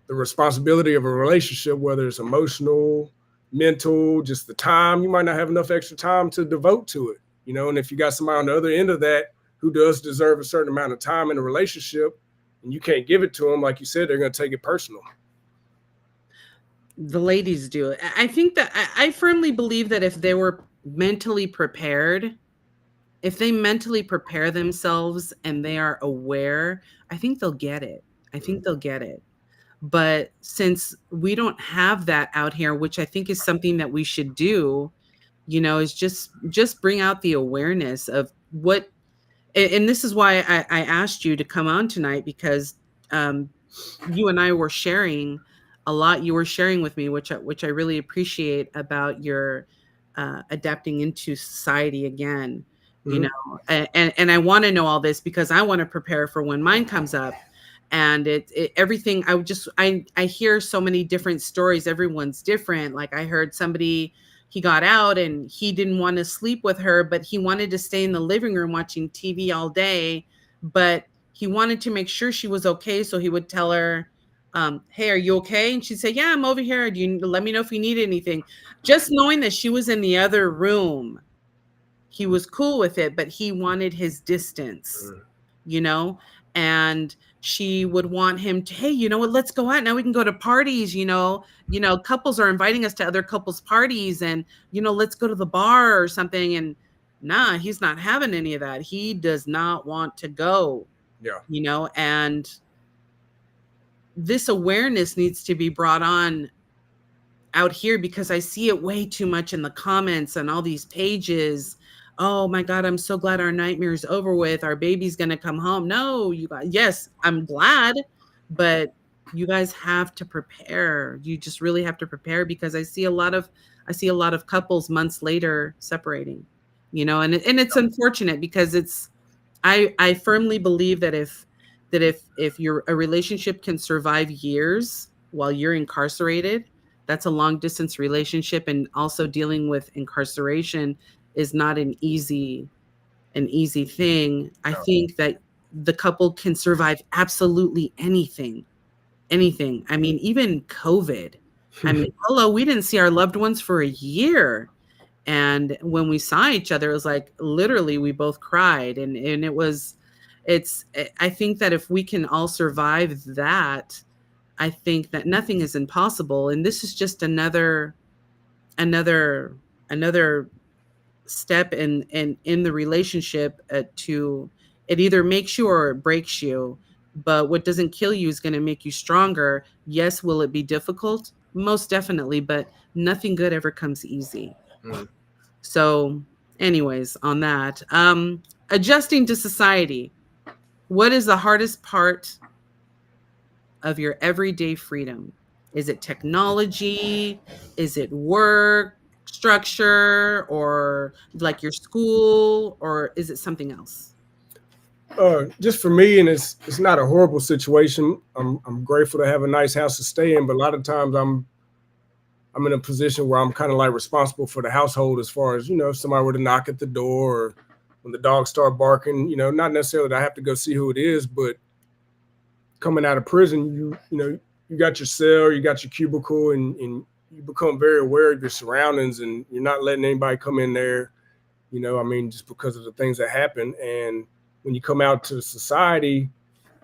the responsibility of a relationship, whether it's emotional, mental, just the time, you might not have enough extra time to devote to it. And if you got somebody on the other end of that who does deserve a certain amount of time in a relationship and you can't give it to them, like you said, they're going to take it personal. The ladies do. I think that I firmly believe that if they were mentally prepared, if they mentally prepare themselves and they are aware, I think they'll get it. I think they'll get it. But since we don't have that out here, which I think is something that we should do, is just bring out the awareness of what, and this is why I asked you to come on tonight, because um, you and I were sharing a lot. You were sharing with me, which I really appreciate, about your adapting into society again. Mm-hmm. And I want to know all this because I want to prepare for when mine comes up. And everything. I hear so many different stories. Everyone's different. Like I heard somebody, he got out and he didn't want to sleep with her, but he wanted to stay in the living room watching TV all day. But he wanted to make sure she was okay. So he would tell her, hey, are you okay? And she'd say, yeah, I'm over here. Do you let me know if you need anything? Just knowing that she was in the other room, he was cool with it, but he wanted his distance, you know? and she would want him to, hey, you know what, let's go out now, we can go to parties, couples are inviting us to other couples parties, and let's go to the bar or something. And nah, he's not having any of that. He does not want to go. Yeah. And this awareness needs to be brought on out here, because I see it way too much in the comments and all these pages. Oh my God, I'm so glad our nightmare is over with. Our baby's going to come home. No, you guys, yes, I'm glad, but you guys have to prepare. You just really have to prepare, because I see a lot of couples months later separating, and it's unfortunate, because I firmly believe that if a relationship can survive years while you're incarcerated, that's a long distance relationship. And also dealing with incarceration is not an easy thing. I think that the couple can survive absolutely anything. I mean, even COVID. I mean, hello, we didn't see our loved ones for a year. And when we saw each other, it was like literally we both cried. And I think that if we can all survive that, I think that nothing is impossible. And this is just another step in the relationship, to it either makes you or it breaks you. But what doesn't kill you is going to make you stronger. Yes, will it be difficult? Most definitely, but nothing good ever comes easy. Mm. So anyways, on that, adjusting to society, what is the hardest part of your everyday freedom? Is it technology? Is it work structure, or like your school, or is it something else? Just for me, and it's not a horrible situation. I'm grateful to have a nice house to stay in, but a lot of times I'm in a position where I'm kind of like responsible for the household, as far as, if somebody were to knock at the door, or when the dogs start barking, not necessarily that I have to go see who it is, but coming out of prison, you got your cell, you got your cubicle, and you become very aware of your surroundings, and you're not letting anybody come in there, just because of the things that happen. And when you come out to society,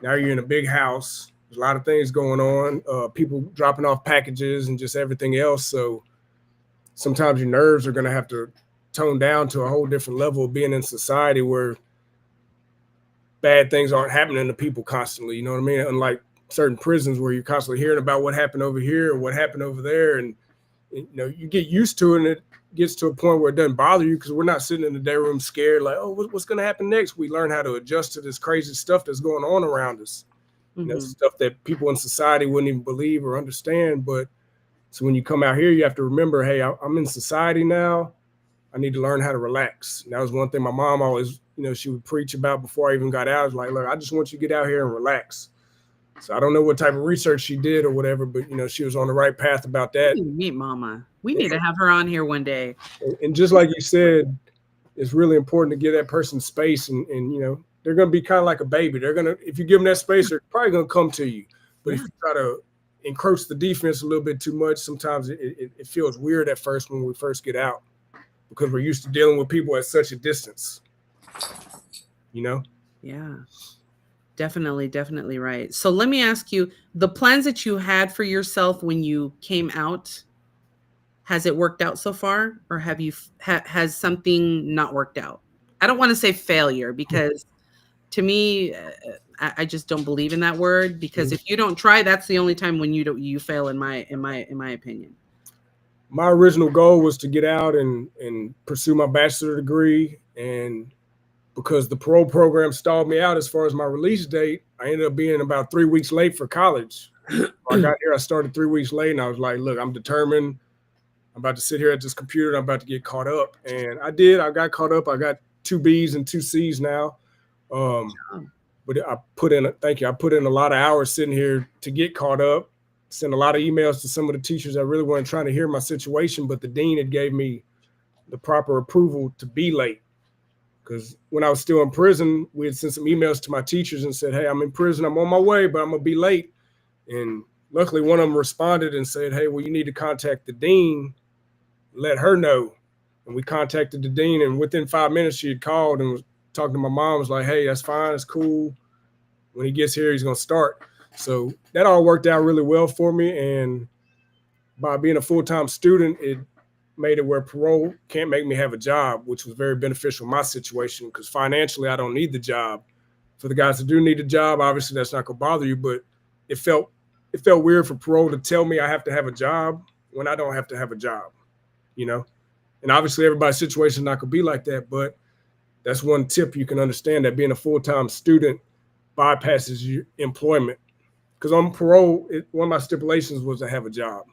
now you're in a big house. There's a lot of things going on, people dropping off packages and just everything else. So sometimes your nerves are going to have to tone down to a whole different level of being in society, where bad things aren't happening to people constantly. You know what I mean? Unlike certain prisons where you're constantly hearing about what happened over here or what happened over there. And, you get used to it, and it gets to a point where it doesn't bother you, because we're not sitting in the day room scared, like, oh, what's going to happen next? We learn how to adjust to this crazy stuff that's going on around us. Stuff that people in society wouldn't even believe or understand. But so when you come out here, you have to remember, hey, I'm in society now. I need to learn how to relax. And that was one thing my mom always, she would preach about before I even got out. It was like, look, I just want you to get out here and relax. So I don't know what type of research she did or whatever, but she was on the right path about that. Meet Mama. We need to have her on here one day. And just like you said, it's really important to give that person space, and they're going to be kind of like a baby. If you give them that space, they're probably going to come to you. But if you try to encroach the defense a little bit too much, sometimes it feels weird at first when we first get out, because we're used to dealing with people at such a distance, Yeah, definitely right. So let me ask you, the plans that you had for yourself when you came out, has it worked out so far, or has something not worked out? I don't want to say failure, because to me, I just don't believe in that word, because if you don't try, that's the only time when you fail, in my opinion. My original goal was to get out and pursue my bachelor degree, and because the parole program stalled me out as far as my release date, I ended up being about 3 weeks late for college. I got here, I started 3 weeks late, and I was like, look, I'm determined. I'm about to sit here at this computer, and I'm about to get caught up. And I did. I got caught up. I got 2 B's and 2 C's now. But I put in a lot of hours sitting here to get caught up. Sent a lot of emails to some of the teachers that really weren't trying to hear my situation, but the dean had gave me the proper approval to be late. Because when I was still in prison, we had sent some emails to my teachers and said, hey, I'm in prison, I'm on my way, but I'm going to be late. And luckily, one of them responded and said, hey, well, you need to contact the dean, let her know. And we contacted the dean, and within 5 minutes, she had called and was talking to my mom, was like, hey, that's fine, it's cool. when he gets here, he's going to start. So that all worked out really well for me. And by being a full-time student, it made it where parole can't make me have a job, which was very beneficial in my situation because financially I don't need the job. For the guys that do need a job, obviously that's not gonna bother you, but it felt it felt weird for parole to tell me I have to have a job when I don't have to have a job, you know. And obviously everybody's situation is not gonna be like that, but that's one tip you can understand that being a full-time student bypasses your employment. Because on parole, one of my stipulations was to have a job.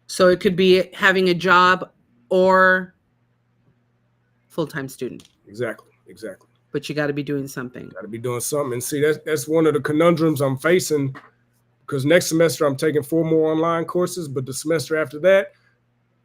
So it could be having a job or full-time student, Exactly, exactly. but you got to be doing something. Got to be doing something. And see, that's one of the conundrums I'm facing because next semester I'm taking 4 more online courses, but the semester after that,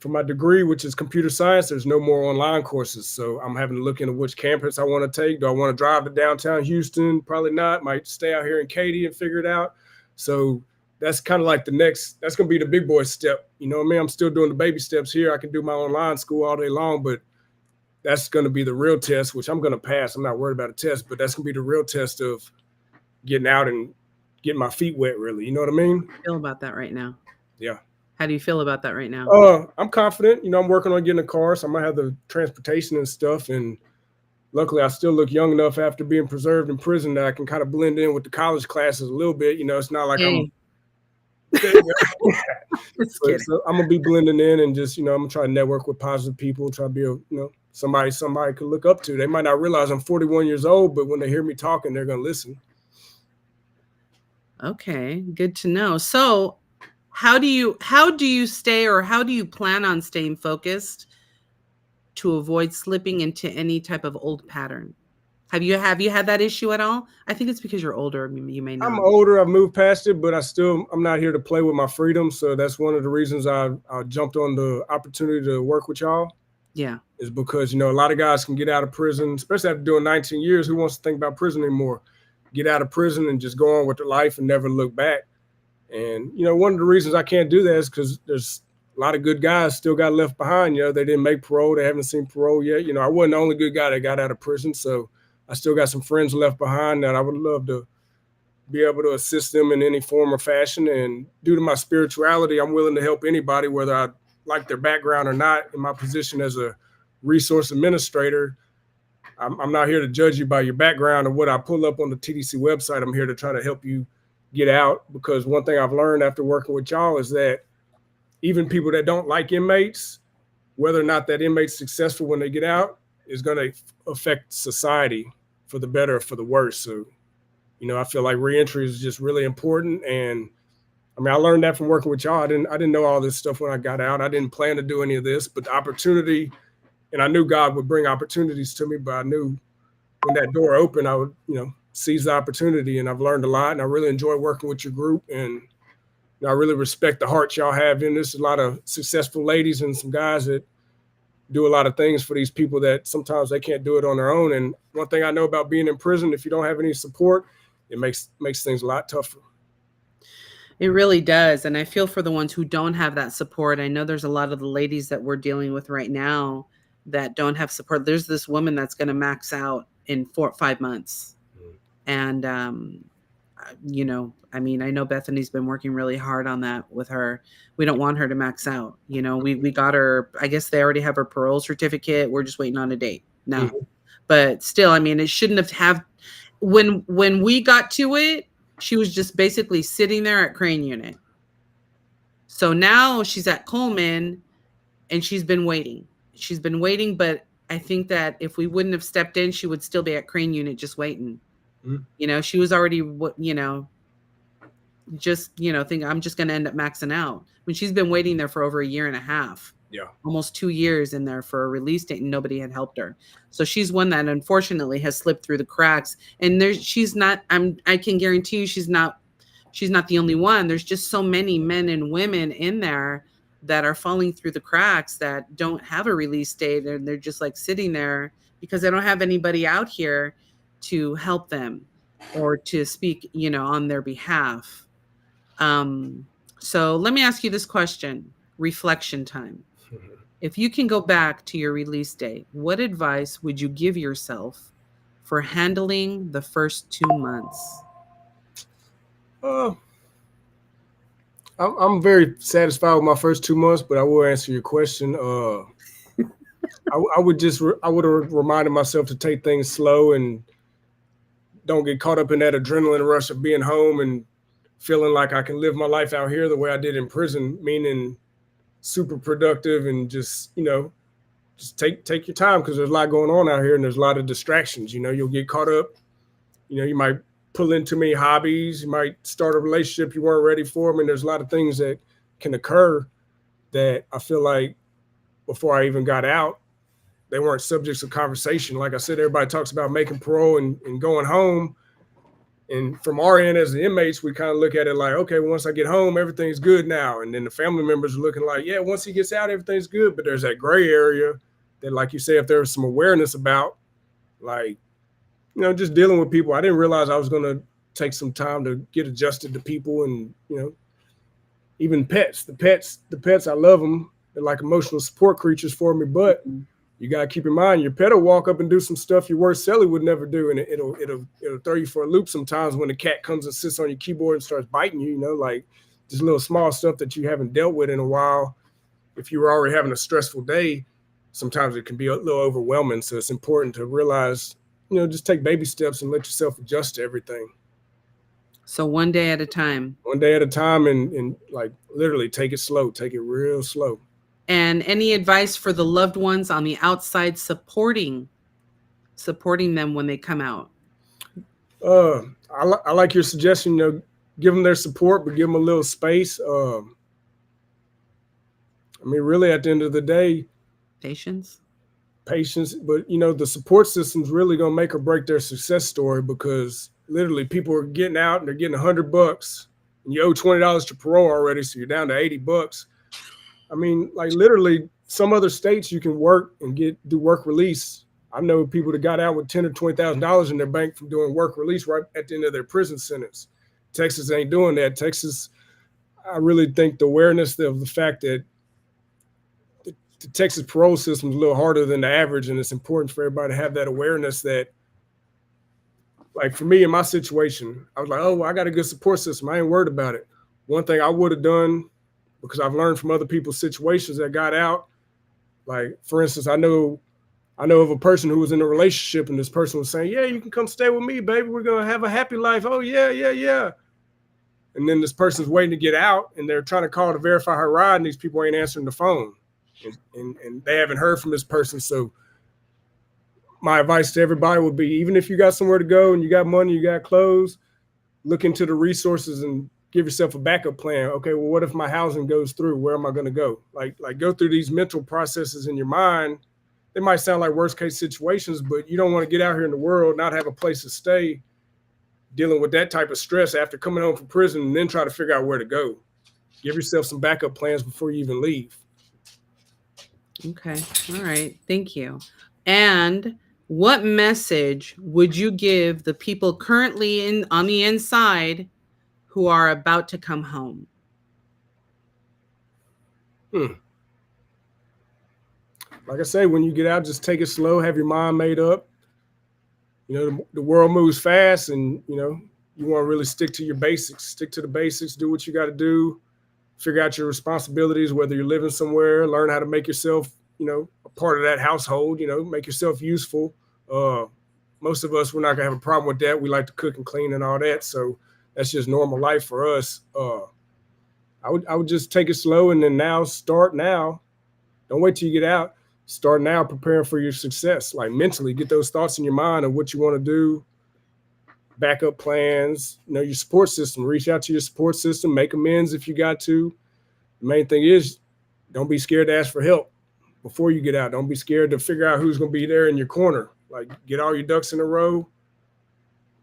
for my degree, which is computer science, there's no more online courses. So I'm having to look into which campus I want to take. Do I want to drive to downtown Houston? Probably not. Might stay out here in Katy and figure it out. So that's kind of like that's going to be the big boy step. You know what I mean? I'm still doing the baby steps here. I can do my online school all day long, but that's going to be the real test, which I'm going to pass. I'm not worried about a test, but that's going to be the real test of getting out and getting my feet wet, really. You know what I mean? How do you feel about that right now? Yeah. How do you feel about that right now? I'm confident. You know, I'm working on getting a car, so I might have the transportation and stuff. And luckily, I still look young enough after being preserved in prison that I can kind of blend in with the college classes a little bit. You know, it's not like Hey. so I'm gonna be blending in and just, you know, I'm gonna try to network with positive people, try to be somebody could look up to. They might not realize I'm 41 years old, but when they hear me talking, they're gonna listen. Okay, good to know. So how do you stay, or how do you plan on staying focused to avoid slipping into any type of old pattern? Have you had that issue at all? I think it's because you're older. You may not. I'm older. I've moved past it, but I'm not here to play with my freedom. So that's one of the reasons I jumped on the opportunity to work with y'all. Yeah. Is because, you know, a lot of guys can get out of prison, especially after doing 19 years. Who wants to think about prison anymore? Get out of prison and just go on with their life and never look back. And, you know, one of the reasons I can't do that is because there's a lot of good guys still got left behind. You know, they didn't make parole. They haven't seen parole yet. You know, I wasn't the only good guy that got out of prison. So I still got some friends left behind that I would love to be able to assist them in any form or fashion. And due to my spirituality, I'm willing to help anybody, whether I like their background or not. In my position as a resource administrator, I'm not here to judge you by your background or what I pull up on the TDC website. I'm here to try to help you get out, because one thing I've learned after working with y'all is that even people that don't like inmates, whether or not that inmate's successful when they get out, is going to affect society for the better or for the worse. So, you know, I feel like reentry is just really important. And I mean, I learned that from working with y'all. I didn't know all this stuff when I got out. I didn't plan to do any of this, but the opportunity, and I knew God would bring opportunities to me, but I knew when that door opened, I would, you know, seize the opportunity. And I've learned a lot, and I really enjoy working with your group. And you know, I really respect the heart y'all have in this. A lot of successful ladies and some guys that do a lot of things for these people that sometimes they can't do it on their own. And one thing I know about being in prison, if you don't have any support, it makes things a lot tougher. It really does. And I feel for the ones who don't have that support. I know there's a lot of the ladies that we're dealing with right now that don't have support. There's this woman that's going to max out in 4 or 5 months. And, you know, I mean, I know Bethany's been working really hard on that with her. We don't want her to max out. You know, we got her, I guess they already have her parole certificate. We're just waiting on a date now. Mm-hmm. But still, I mean, it shouldn't have when we got to it, she was just basically sitting there at Crane Unit. So now she's at Coleman and she's been waiting. But I think that if we wouldn't have stepped in, she would still be at Crane Unit just waiting. Mm-hmm. You know, she was already, you know, just, you know, think I'm just going to end up maxing out when she's been waiting there for over 1.5 years. Yeah. Almost 2 years in there for a release date, and nobody had helped her. So she's one that unfortunately has slipped through the cracks. And she's not, I can guarantee you she's not the only one. There's just so many men and women in there that are falling through the cracks that don't have a release date, and they're just like sitting there because they don't have anybody out here to help them or to speak, you know, on their behalf. So let me ask you this question, reflection time. If you can go back to your release date, what advice would you give yourself for handling the first 2 months? Uh, I'm very satisfied with my first 2 months, but I will answer your question. I would I would have reminded myself to take things slow and don't get caught up in that adrenaline rush of being home and feeling like I can live my life out here the way I did in prison, meaning super productive and just just take your time because there's a lot going on out here and there's a lot of distractions. You'll get caught up. You might pull in too many hobbies. You might start a relationship you weren't ready for. I mean, there's a lot of things that can occur that I feel like before I even got out, they weren't subjects of conversation. Like I said, everybody talks about making parole and going home. And from our end as the inmates, we kind of look at it like, okay, once I get home, everything's good now. And then the family members are looking like, yeah, once he gets out, everything's good. But there's that gray area that, like you say, if there's some awareness about, like, just dealing with people. I didn't realize I was going to take some time to get adjusted to people and, even pets. The pets, I love them. They're like emotional support creatures for me. But you got to keep in mind, your pet will walk up and do some stuff your worst cellie would never do. And it'll throw you for a loop sometimes when the cat comes and sits on your keyboard and starts biting you, like just little small stuff that you haven't dealt with in a while. If you were already having a stressful day, sometimes it can be a little overwhelming. So it's important to realize, just take baby steps and let yourself adjust to everything. So one day at a time. One day at a time and like literally take it slow, take it real slow. And any advice for the loved ones on the outside supporting them when they come out? I like your suggestion, give them their support, but give them a little space. I mean, really at the end of the day, Patience, but the support system's really going to make or break their success story because literally people are getting out and they're getting $100 and you owe $20 to parole already. So you're down to $80. I mean, like literally some other states you can work and do work release. I know people that got out with $10,000 or $20,000 in their bank from doing work release right at the end of their prison sentence. Texas ain't doing that. Texas, I really think the awareness of the fact that the Texas parole system is a little harder than the average, and it's important for everybody to have that awareness that, like for me in my situation, I was like, oh, well, I got a good support system. I ain't worried about it. One thing I would have done, because I've learned from other people's situations that got out, like for instance, I know of a person who was in a relationship and this person was saying, yeah, you can come stay with me, baby. We're going to have a happy life. Oh, yeah. And then this person's waiting to get out and they're trying to call to verify her ride and these people ain't answering the phone. And they haven't heard from this person. So my advice to everybody would be, even if you got somewhere to go and you got money, you got clothes, look into the resources and give yourself a backup plan. Okay, well, what if my housing goes through? Where am I going to go? Like go through these mental processes in your mind. They might sound like worst case situations, but you don't want to get out here in the world, not have a place to stay, dealing with that type of stress after coming home from prison and then try to figure out where to go. Give yourself some backup plans before you even leave. Okay. All right. Thank you. And what message would you give the people currently on the inside who are about to come home? Like I say, when you get out, just take it slow, have your mind made up. The world moves fast and, you want to really stick to your basics, stick to the basics, do what you got to do, figure out your responsibilities, whether you're living somewhere, learn how to make yourself, a part of that household, make yourself useful. Most of us, we're not going to have a problem with that. We like to cook and clean and all that. So that's just normal life for us. I would just take it slow and then start now. Don't wait till you get out. Start now preparing for your success. Like mentally, get those thoughts in your mind of what you want to do, backup plans, your support system. Reach out to your support system, make amends if you got to. The main thing is don't be scared to ask for help before you get out. Don't be scared to figure out who's going to be there in your corner. Like get all your ducks in a row.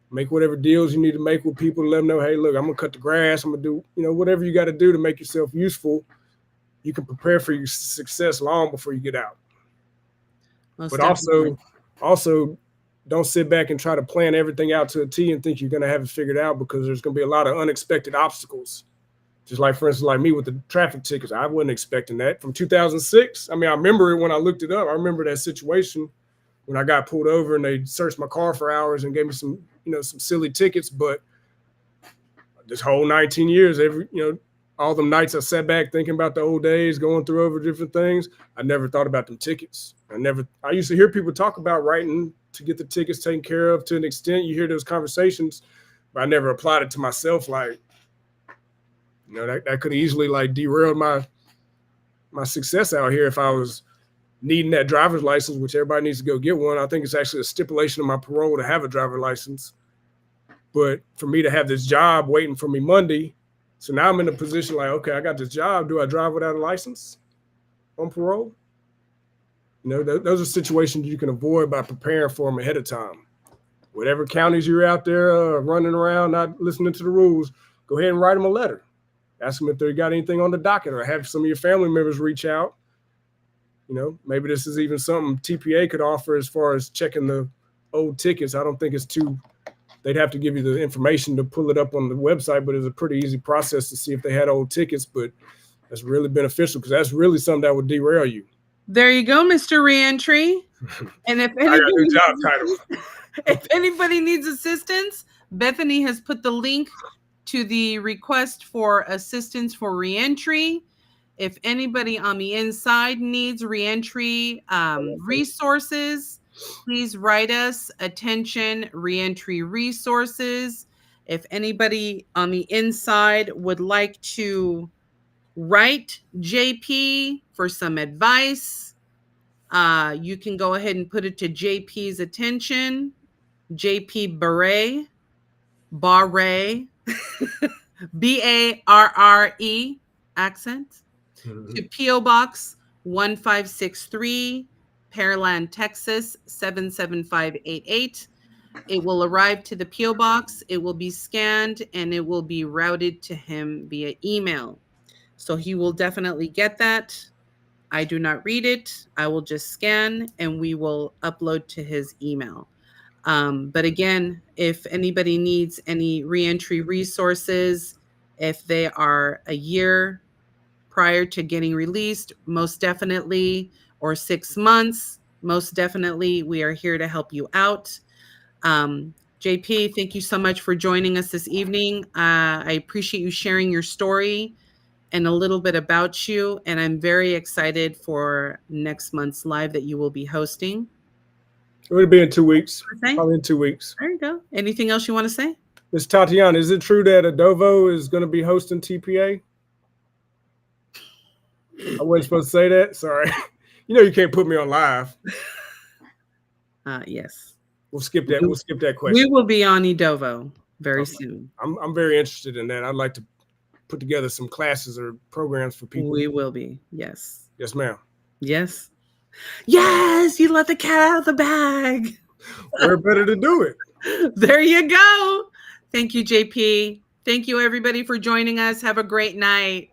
Make whatever deals you need to make with people to let them know, hey, look, I'm going to cut the grass. I'm going to do, whatever you got to do to make yourself useful. You can prepare for your success long before you get out. Most but definitely. also don't sit back and try to plan everything out to a T and think you're going to have it figured out because there's going to be a lot of unexpected obstacles. Just like, for instance, like me with the traffic tickets, I wasn't expecting that from 2006. I mean, I remember it when I looked it up. I remember that situation when I got pulled over and they searched my car for hours and gave me some, some silly tickets. But this whole 19 years, all them nights I sat back thinking about the old days, going through over different things, I never thought about them tickets. I used to hear people talk about writing to get the tickets taken care of to an extent. You hear those conversations, but I never applied it to myself. Like, that could easily like derail my success out here if I was needing that driver's license, which everybody needs to go get one. I think it's actually a stipulation of my parole to have a driver's license. But for me to have this job waiting for me Monday, so now I'm in a position like, okay, I got this job. Do I drive without a license on parole? Those are situations you can avoid by preparing for them ahead of time. Whatever counties you're out there running around, not listening to the rules, go ahead and write them a letter. Ask them if they got anything on the docket, or have some of your family members reach out. Maybe this is even something TPA could offer as far as checking the old tickets. I don't think it's they'd have to give you the information to pull it up on the website, but it's a pretty easy process to see if they had old tickets. But that's really beneficial because that's really something that would derail you. There you go, Mr. Reentry. And if I got a new job title. If anybody needs assistance, Bethany has put the link to the request for assistance for reentry. If anybody on the inside needs reentry resources, please write us, attention, reentry resources. If anybody on the inside would like to write JP for some advice, you can go ahead and put it to JP's attention. JP Barre, Barre, Barre accent, to P.O. Box 1563, Pearland, Texas 77588. It will arrive to the P.O. Box. It will be scanned and it will be routed to him via email. So he will definitely get that. I do not read it. I will just scan and we will upload to his email. But again, if anybody needs any reentry resources, if they are a year prior to getting released, most definitely, or 6 months, most definitely, we are here to help you out. JP, thank you so much for joining us this evening. I appreciate you sharing your story and a little bit about you. And I'm very excited for next month's live that you will be hosting. It'll be in 2 weeks. Probably in 2 weeks. There you go. Anything else you want to say? Ms. Tatiana, is it true that Adovo is going to be hosting TPA? I wasn't supposed to say that. Sorry. You can't put me on live. Yes. We'll skip that. We'll skip that question. We will be on Edovo very soon. I'm very interested in that. I'd like to put together some classes or programs for people. We will be. Yes. Yes, ma'am. Yes. Yes, you let the cat out of the bag. We're better to do it. There you go. Thank you, JP. Thank you, everybody, for joining us. Have a great night.